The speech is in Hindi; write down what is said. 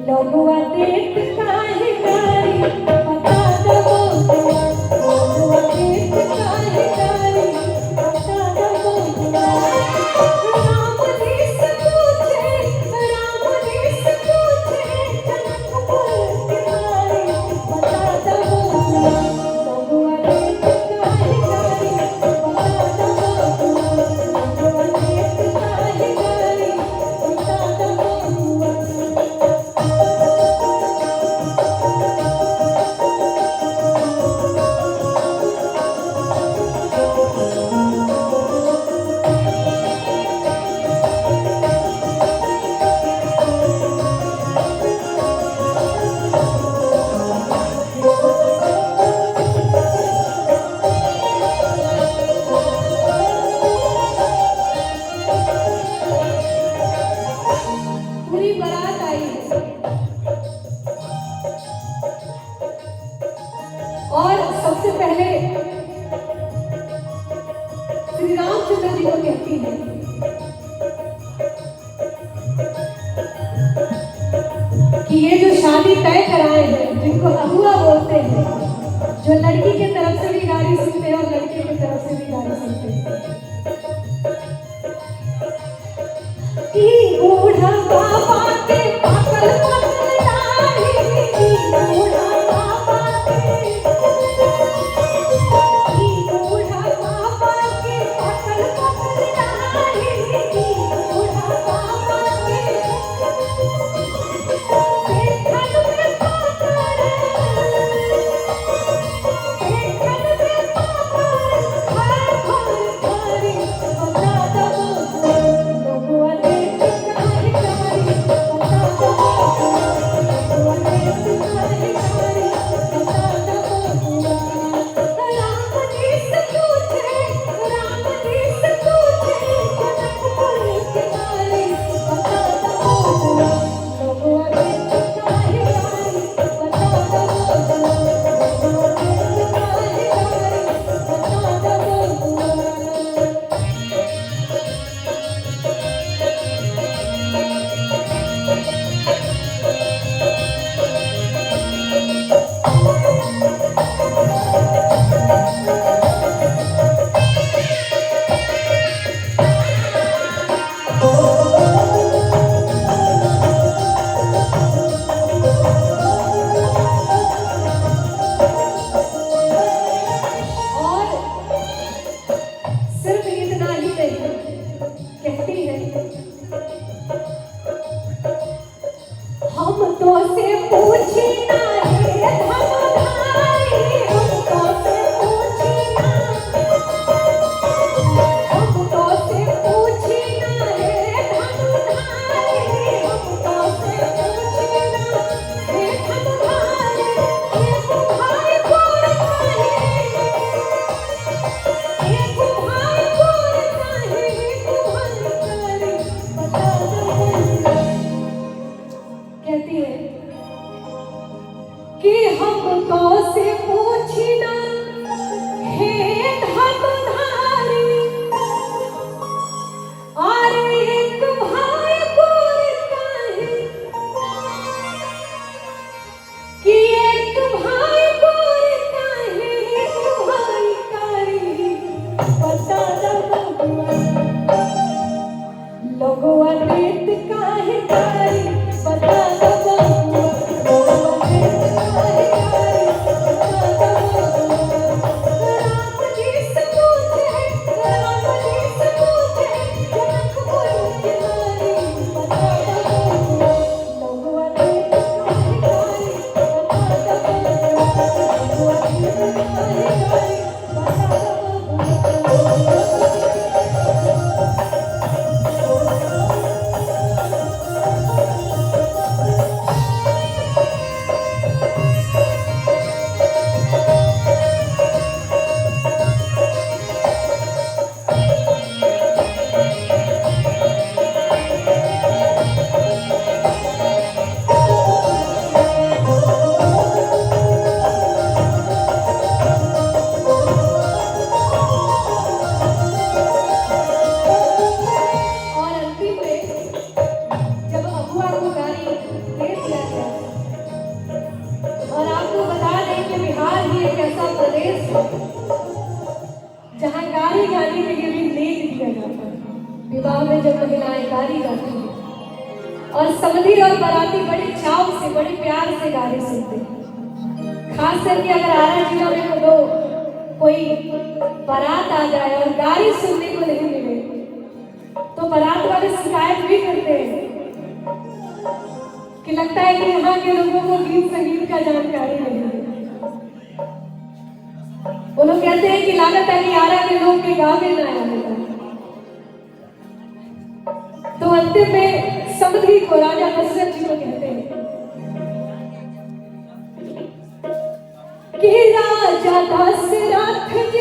लोगवा देत काहे गारी बता दो लोगवा देत काहे गारी बता दो राम देश पूछे जनकपुर के नारी बता दो लोगवा देत काहे गारी बता दो लोगवा देत काहे गारी बता दो। पूरी बारात आई है और सबसे पहले श्री रामचंद्र जी को कहती है कि ये जो शादी तय कराए हैं जिनको अगुआ बोलते हैं, जो लड़की के तरफ से भी गाली सुनते हैं और लड़के की तरफ से भी गाली सुनते हैं, कि बूढ़ा बाबा के पागल पागल डाली, बूढ़ा बाबा के बूढ़ा बाबा के पागल पागल डाली, बूढ़ा बाबा के देखन में पागल हर घर घरी बता दो लोगवा देत काहे गारी बता दो लोगवा देत काहे गारी बता दो। राम जी से पूछे जनकपुर के नारी बता दो लोगवा देत काहे गारी बता दो लोगवा देत काहे गारी बता दो। और सिर्फ इतना ही नहीं, कहती है हम तो से पूछी ना रे धमधारी, हम तो से पूछी ना रे धमधारी, हम तो से पूछी ना रे धमधारी, एक भाई बोल काहे एक भाई बोल काहे तुम्हारी बता दो। कहती है और समधी और बाराती बड़े चाव से, बड़े प्यार से गाने सुनते हैं। खास करके अगर आरा जिला में कोई बारात आ जाए और गाड़ी सुनने को नहीं मिले तो बारात वाले शिकायत भी करते हैं कि लगता है कि यहाँ के लोगों को गीत संगीत का जानकारी नहीं है। वो लोग कहते हैं कि लागत है कि आरा के लोग के गावे ना आया। तो अंतिम में समधी को राजा दशरथ जी को कहते हैं कि राजा दशरथ